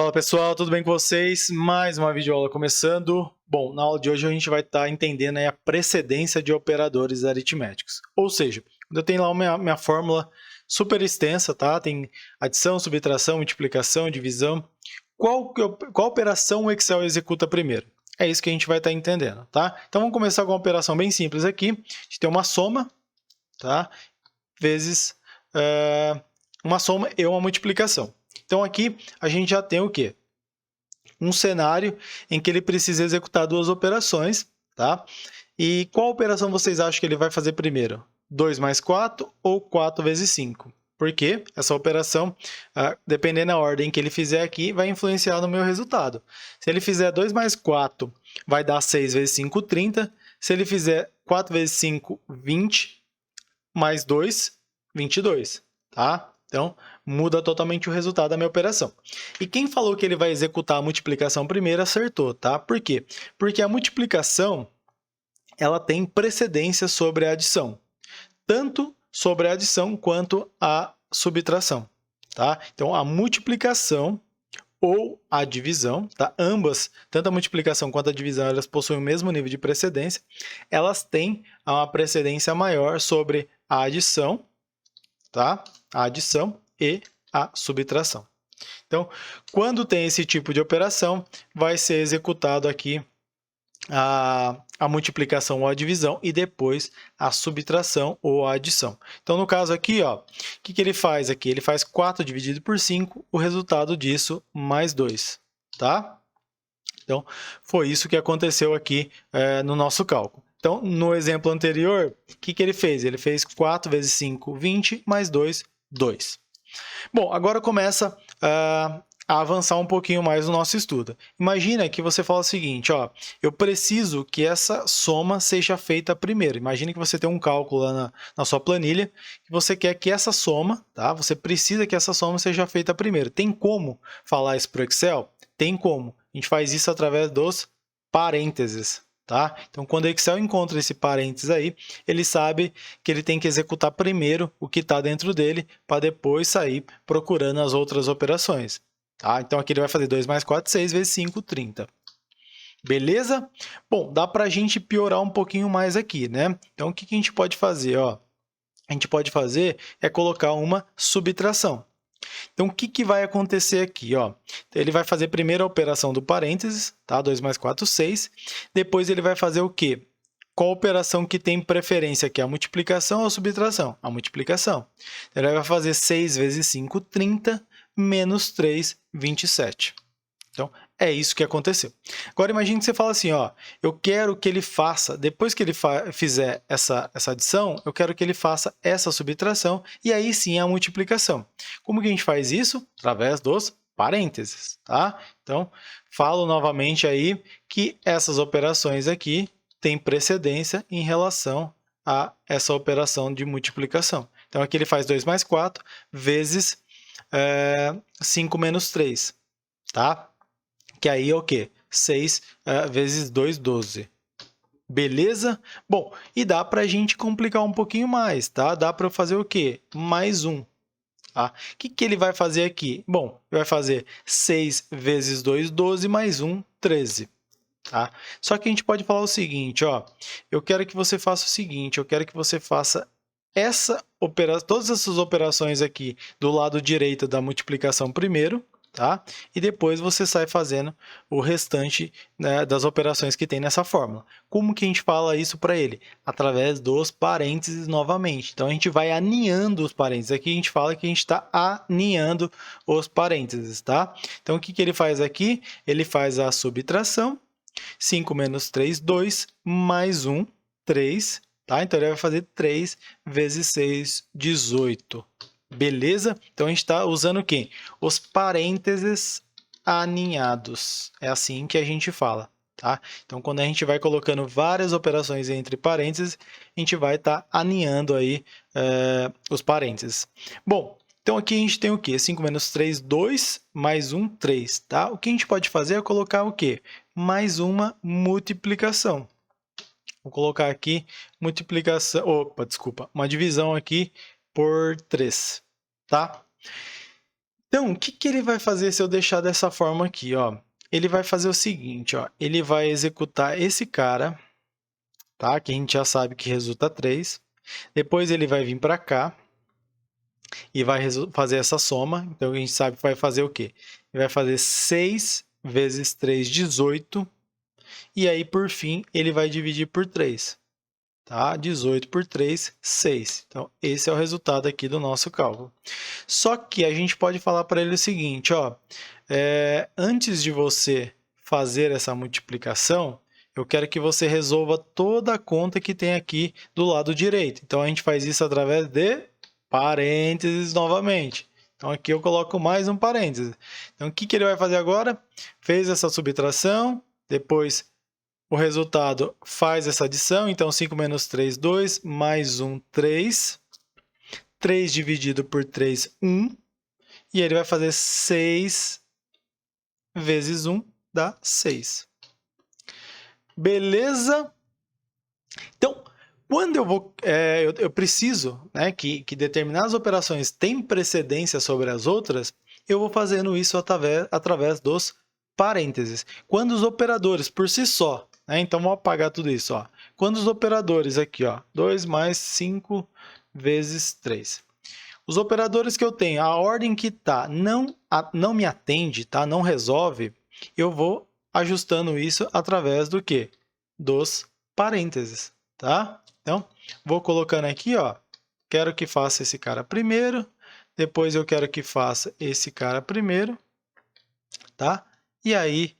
Fala pessoal, tudo bem com vocês? Mais uma videoaula começando. Bom, na aula de hoje a gente vai estar entendendo aí a precedência de operadores aritméticos. Ou seja, quando eu tenho lá minha fórmula super extensa, tá? Tem adição, subtração, multiplicação, divisão. Qual operação o Excel executa primeiro? É isso que a gente vai estar entendendo, tá? Então vamos começar com uma operação bem simples aqui. A gente tem uma soma, tá? Vezes uma soma e uma multiplicação. Então, aqui a gente já tem o quê? Um cenário em que ele precisa executar duas operações, tá? E qual operação vocês acham que ele vai fazer primeiro? 2 mais 4 ou 4 vezes 5? Porque essa operação, dependendo da ordem que ele fizer aqui, vai influenciar no meu resultado. Se ele fizer 2 mais 4, vai dar 6 vezes 5, 30. Se ele fizer 4 vezes 5, 20, mais 2, 22, tá? Então, muda totalmente o resultado da minha operação. E quem falou que ele vai executar a multiplicação primeiro acertou, tá? Por quê? Porque a multiplicação, ela tem precedência sobre a adição. Tanto sobre a adição quanto a subtração, tá? Então, a multiplicação ou a divisão, tá? Ambas, tanto a multiplicação quanto a divisão, elas possuem o mesmo nível de precedência. Elas têm uma precedência maior sobre a adição, tá? A adição e a subtração. Então, quando tem esse tipo de operação, vai ser executado aqui a multiplicação ou a divisão e depois a subtração ou a adição. Então, no caso aqui, ó, o que ele faz aqui? Ele faz 4 dividido por 5, o resultado disso, mais 2, tá? Então, foi isso que aconteceu aqui no nosso cálculo. Então, no exemplo anterior, o que ele fez? Ele fez 4 vezes 5, 20, mais 2, 2. Bom, agora começa a avançar um pouquinho mais no nosso estudo. Imagina que você fala o seguinte, ó, eu preciso que essa soma seja feita primeiro. Imagina que você tem um cálculo lá na sua planilha, que você quer que essa soma, tá? Você precisa que essa soma seja feita primeiro. Tem como falar isso para o Excel? Tem como. A gente faz isso através dos parênteses, tá? Então, quando o Excel encontra esse parênteses aí, ele sabe que ele tem que executar primeiro o que está dentro dele, para depois sair procurando as outras operações. Tá? Então, aqui ele vai fazer 2 mais 4, 6 vezes 5, 30. Beleza? Bom, dá para a gente piorar um pouquinho mais aqui, né? Então, o que a gente pode fazer? Ó, a gente pode fazer é colocar uma subtração. Então, o que vai acontecer aqui? Ó? Ele vai fazer primeiro a operação do parênteses, tá? 2 mais 4, 6. Depois, ele vai fazer o quê? Qual operação que tem preferência aqui? A multiplicação ou a subtração? A multiplicação. Ele vai fazer 6 vezes 5, 30, menos 3, 27. Então, é isso que aconteceu. Agora, imagine que você fala assim, ó, eu quero que ele faça, depois que ele fizer essa adição, eu quero que ele faça essa subtração, e aí sim a multiplicação. Como que a gente faz isso? Através dos parênteses, tá? Então, falo novamente aí que essas operações aqui têm precedência em relação a essa operação de multiplicação. Então, aqui ele faz 2 mais 4 vezes 5 menos 3, tá? Que aí é o quê? 6 vezes 2, 12. Beleza? Bom, e dá para a gente complicar um pouquinho mais, tá? Dá para eu fazer o quê? Mais 1. Tá? O que ele vai fazer aqui? Bom, ele vai fazer 6 vezes 2, 12, mais 1, 13. Tá? Só que a gente pode falar o seguinte, ó, eu quero que você faça o seguinte, eu quero que você faça todas essas operações aqui do lado direito da multiplicação primeiro, tá? E depois você sai fazendo o restante, né, das operações que tem nessa fórmula. Como que a gente fala isso para ele? Através dos parênteses novamente. Então, a gente vai aninhando os parênteses. Aqui a gente fala que a gente está aninhando os parênteses, tá? Então, o que ele faz aqui? Ele faz a subtração. 5 menos 3, 2, mais 1, 3. Tá? Então, ele vai fazer 3 vezes 6, 18. Beleza? Então, a gente está usando o quê? Os parênteses aninhados. É assim que a gente fala. Tá? Então, quando a gente vai colocando várias operações entre parênteses, a gente vai estar aninhando aí, os parênteses. Bom, então aqui a gente tem o quê? 5 menos 3, 2, mais 1, 3. Tá? O que a gente pode fazer é colocar o quê? Mais uma multiplicação. Vou colocar aqui multiplicação, opa, desculpa, uma divisão aqui por 3, tá? Então, o que que ele vai fazer se eu deixar dessa forma aqui, ó? Ele vai fazer o seguinte, ó, ele vai executar esse cara, tá? Que a gente já sabe que resulta 3. Depois ele vai vir para cá e vai fazer essa soma. Então, a gente sabe que vai fazer o quê? Ele vai fazer 6 vezes 3, 18. E aí, por fim, ele vai dividir por 3. Tá? 18 por 3, 6. Então, esse é o resultado aqui do nosso cálculo. Só que a gente pode falar para ele o seguinte, ó, antes de você fazer essa multiplicação, eu quero que você resolva toda a conta que tem aqui do lado direito. Então, a gente faz isso através de parênteses novamente. Então, aqui eu coloco mais um parênteses. Então, o que que ele vai fazer agora? Fez essa subtração, depois o resultado faz essa adição. Então, 5 menos 3, 2, mais 1, 3. 3 dividido por 3, 1. E ele vai fazer 6 vezes 1, dá 6. Beleza? Então, quando eu preciso, né, que determinadas operações têm precedência sobre as outras, eu vou fazendo isso através dos parênteses. Quando os operadores por si só, né, então vou apagar tudo isso, ó. Quando os operadores aqui, ó, 2 mais 5 vezes 3. Os operadores que eu tenho, a ordem que está não me atende, tá? Não resolve, eu vou ajustando isso através do quê? Dos parênteses, tá? Então, vou colocando aqui, ó, quero que faça esse cara primeiro, depois eu quero que faça esse cara primeiro, tá? E aí,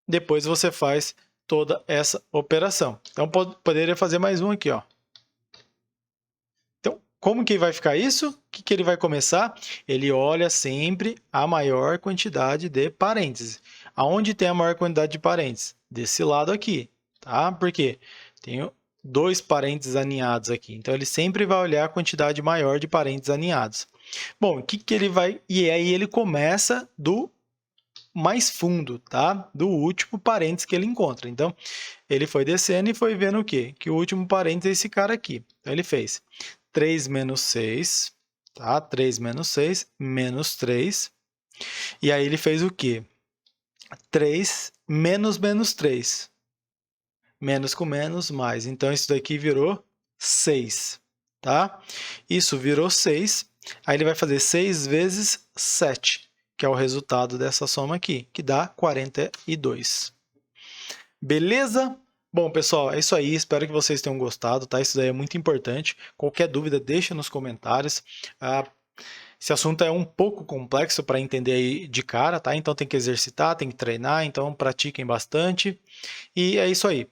depois você faz toda essa operação. Então, poderia fazer mais um aqui, ó. Como que vai ficar isso? O que que ele vai começar? Ele olha sempre a maior quantidade de parênteses. Aonde tem a maior quantidade de parênteses? Desse lado aqui, tá? Por quê? Tenho 2 parênteses aninhados aqui. Então, ele sempre vai olhar a quantidade maior de parênteses aninhados. Bom, o que que ele vai... E aí, ele começa do mais fundo, tá? Do último parênteses que ele encontra. Então, ele foi descendo e foi vendo o quê? Que o último parênteses é esse cara aqui. Então, ele fez 3 menos 6, tá? 3 menos 6, menos 3. E aí ele fez o quê? 3 menos menos 3. Menos com menos, mais. Então, isso daqui virou 6, tá? Isso virou 6. Aí ele vai fazer 6 vezes 7, que é o resultado dessa soma aqui, que dá 42. Beleza? Bom, pessoal, é isso aí. Espero que vocês tenham gostado, tá? Isso daí é muito importante. Qualquer dúvida, deixa nos comentários. Esse assunto é um pouco complexo para entender aí de cara, tá? Então tem que exercitar, tem que treinar, então pratiquem bastante. E é isso aí.